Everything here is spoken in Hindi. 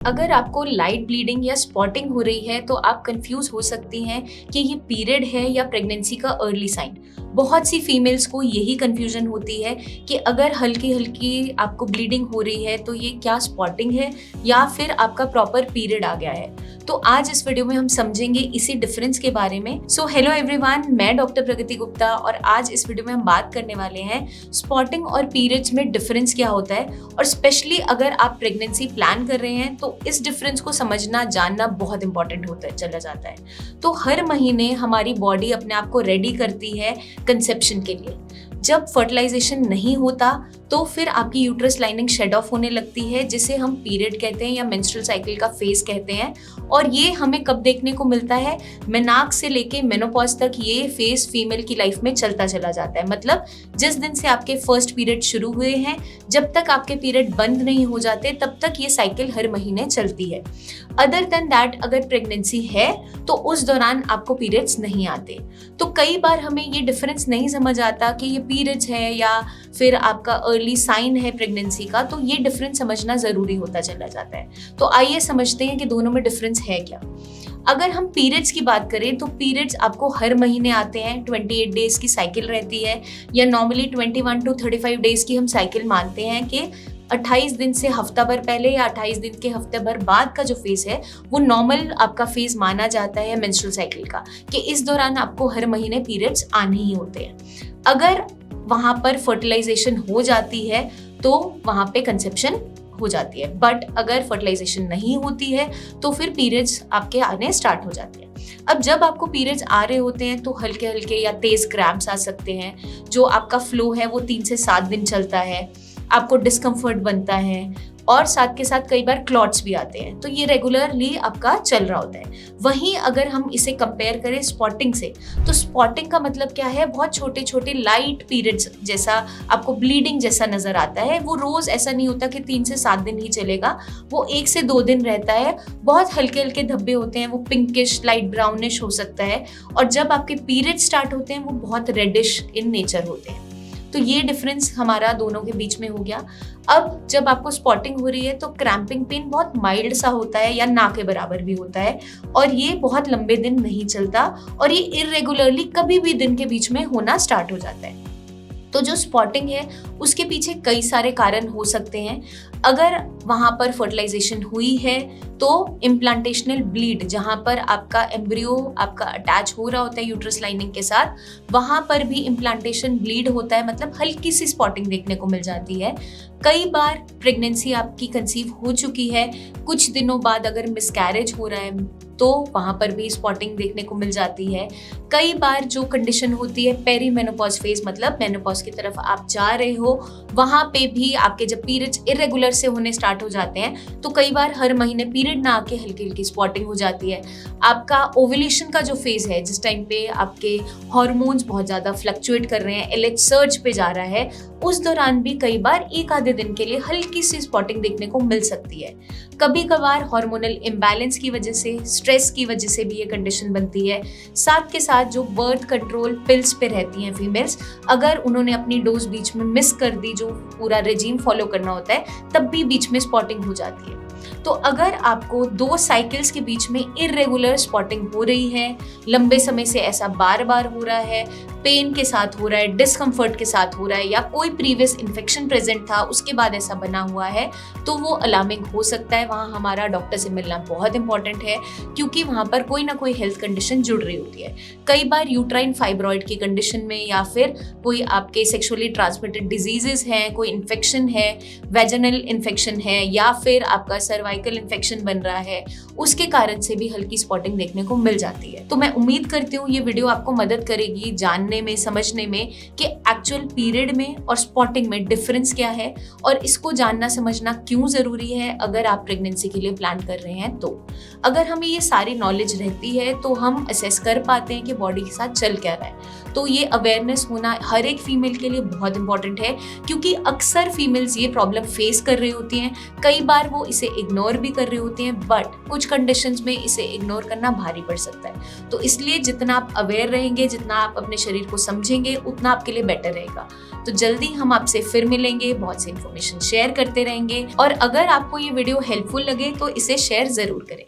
अगर आपको लाइट ब्लीडिंग या स्पॉटिंग हो रही है तो आप कंफ्यूज हो सकती हैं कि ये पीरियड है या प्रेगनेंसी का अर्ली साइन। बहुत सी फीमेल्स को यही कंफ्यूजन होती है कि अगर हल्की हल्की आपको ब्लीडिंग हो रही है तो ये क्या स्पॉटिंग है या फिर आपका प्रॉपर पीरियड आ गया है। तो आज इस वीडियो में हम समझेंगे इसी डिफरेंस के बारे में। सो हेलो एवरीवन, मैं डॉक्टर प्रगति गुप्ता और आज इस वीडियो में हम बात करने वाले हैं स्पॉटिंग और पीरियड्स में डिफरेंस क्या होता है, और स्पेशली अगर आप प्रेगनेंसी प्लान कर रहे हैं तो इस डिफरेंस को समझना जानना बहुत इंपॉर्टेंट होता है चला जाता है। तो हर महीने हमारी बॉडी अपने आप को रेडी करती है कंसेप्शन के लिए। जब फर्टिलाइजेशन नहीं होता तो फिर आपकी यूट्रस लाइनिंग शेड ऑफ होने लगती है, जिसे हम पीरियड कहते हैं या मेंस्ट्रुअल साइकिल का फेज कहते हैं। और ये हमें कब देखने को मिलता है? मेनार्क से लेके मेनोपॉज तक ये फेज फीमेल की लाइफ में चलता चला जाता है। मतलब जिस दिन से आपके फर्स्ट पीरियड शुरू हुए हैं, जब तक आपके पीरियड बंद नहीं हो जाते तब तक ये साइकिल हर महीने चलती है। अदर देन दैट, अगर प्रेगनेंसी है तो उस दौरान आपको पीरियड्स नहीं आते। तो कई बार हमें ये डिफरेंस नहीं समझ आता कि ये पीरियड्स है या फिर आपका अर्ली साइन है प्रेगनेंसी का, तो ये डिफरेंस समझना जरूरी होता चला जाता है। तो आइए समझते हैं कि दोनों में डिफरेंस है क्या। अगर हम पीरियड्स की बात करें तो पीरियड्स आपको हर महीने आते हैं। 28 डेज की साइकिल रहती है, या नॉर्मली 21 to 35 डेज की हम साइकिल मानते हैं कि 28 दिन से हफ्ता भर पहले या 28 दिन के हफ्ते भर बाद का जो फेज है वो नॉर्मल आपका फेज माना जाता है मेंस्ट्रुअल साइकिल का, कि इस दौरान आपको हर महीने पीरियड्स आने ही होते हैं। अगर वहां पर फर्टिलाइजेशन हो जाती है तो वहां पे कंसेप्शन हो जाती है, बट अगर फर्टिलाइजेशन नहीं होती है तो फिर पीरियड्स आपके आने स्टार्ट हो जाते हैं। अब जब आपको पीरियड्स आ रहे होते हैं तो हल्के हल्के या तेज क्रैम्प्स आ सकते हैं। जो आपका फ्लो है वो 3 से 7 दिन चलता है, आपको डिस्कम्फर्ट बनता है और साथ के साथ कई बार क्लॉट्स भी आते हैं। तो ये रेगुलरली आपका चल रहा होता है। वहीं अगर हम इसे कंपेयर करें स्पॉटिंग से, तो स्पॉटिंग का मतलब क्या है? बहुत छोटे छोटे लाइट पीरियड्स जैसा आपको ब्लीडिंग जैसा नजर आता है। वो रोज ऐसा नहीं होता कि 3 से 7 दिन ही चलेगा, वो 1 से 2 दिन रहता है। बहुत हल्के हल्के धब्बे होते हैं, वो पिंकिश लाइट ब्राउनिश हो सकता है, और जब आपके पीरियड स्टार्ट होते हैं वो बहुत रेडिश इन नेचर होते हैं। तो ये डिफरेंस हमारा दोनों के बीच में हो गया। अब जब आपको स्पॉटिंग हो रही है तो क्रैम्पिंग पेन बहुत माइल्ड सा होता है या ना के बराबर भी होता है, और ये बहुत लंबे दिन नहीं चलता, और ये इरेगुलरली कभी भी दिन के बीच में होना स्टार्ट हो जाता है। तो जो स्पॉटिंग है उसके पीछे कई सारे कारण हो सकते हैं। अगर वहां पर फर्टिलाइजेशन हुई है तो इम्प्लांटेशनल ब्लीड, जहां पर आपका एम्ब्रियो आपका अटैच हो रहा होता है यूट्रस लाइनिंग के साथ, वहां पर भी इम्प्लांटेशन ब्लीड होता है, मतलब हल्की सी स्पॉटिंग देखने को मिल जाती है। कई बार प्रेगनेंसी आपकी कंसीव हो चुकी है, कुछ दिनों बाद अगर मिसकैरेज हो रहा है तो वहां पर भी स्पॉटिंग देखने को मिल जाती है। कई बार जो कंडीशन होती है पेरी मेनोपॉज फेज, मतलब मेनोपॉज की तरफ आप जा रहे हो, वहां पे भी आपके जब पीरियड्स इरेगुलर से होने स्टार्ट हो जाते हैं तो कई बार हर महीने पीरियड ना आके हल्की हल्की स्पॉटिंग हो जाती है। आपका ओव्यूलेशन का जो फेज है, जिस टाइम पे आपके हार्मोन्स बहुत ज्यादा फ्लक्चुएट कर रहे हैं, LH सर्ज पे जा रहा है, उस दौरान भी कई बार एक आधे दिन के लिए हल्की सी स्पॉटिंग देखने को मिल सकती है। कभी कभार हार्मोनल इम्बैलेंस की वजह से, स्ट्रेस की वजह से भी ये कंडीशन बनती है। साथ के साथ जो बर्थ कंट्रोल पिल्स पे रहती हैं फीमेल्स, अगर उन्होंने अपनी डोज बीच में मिस कर दी, जो पूरा रेजीम फॉलो करना होता है, तब भी बीच में स्पॉटिंग हो जाती है। तो अगर आपको 2 साइकिल्स के बीच में इरेगुलर स्पॉटिंग हो रही है, लंबे समय से ऐसा बार बार हो रहा है, पेन के साथ हो रहा है, डिस्कम्फर्ट के साथ हो रहा है, या कोई प्रीवियस इन्फेक्शन प्रेजेंट था उसके बाद ऐसा बना हुआ है, तो वो अलार्मिंग हो सकता है। वहाँ हमारा डॉक्टर से मिलना बहुत इंपॉर्टेंट है, क्योंकि वहाँ पर कोई ना कोई हेल्थ कंडीशन जुड़ रही होती है। कई बार यूट्राइन फाइब्रॉइड की कंडीशन में, या फिर कोई आपके सेक्सुअली ट्रांसमिटेड डिजीजेस हैं, कोई इन्फेक्शन है, वेजिनल इन्फेक्शन है, या फिर आपका सर्वाइकल इन्फेक्शन बन रहा है, उसके कारण से भी हल्की स्पॉटिंग देखने को मिल जाती है। तो मैं उम्मीद करती हूँ ये वीडियो आपको मदद करेगी जानने में, समझने में कि एक्चुअल पीरियड में और स्पॉटिंग में डिफरेंस क्या है, और इसको जानना समझना क्यों जरूरी है अगर आप प्रेगनेंसी के लिए प्लान कर रहे हैं। तो अगर हमें ये सारी नॉलेज रहती है तो हम असेस कर पाते हैं कि बॉडी के साथ चल क्या रहा है। तो ये अवेयरनेस होना हर एक फीमेल के लिए बहुत इंपॉर्टेंट है, क्योंकि अक्सर फीमेल्स ये प्रॉब्लम फेस कर रही होती हैं। कई बार वो इसे इग्नोर भी कर रही होती हैं, बट कुछ कंडीशंस में इसे इग्नोर करना भारी पड़ सकता है। तो इसलिए जितना आप अवेयर रहेंगे, जितना आप अपने शरीर को समझेंगे, उतना आपके लिए बेटर रहेगा। तो जल्दी हम आपसे फिर मिलेंगे, बहुत सी इन्फॉर्मेशन शेयर करते रहेंगे और अगर आपको ये वीडियो हेल्पफुल लगे तो इसे शेयर जरूर करें।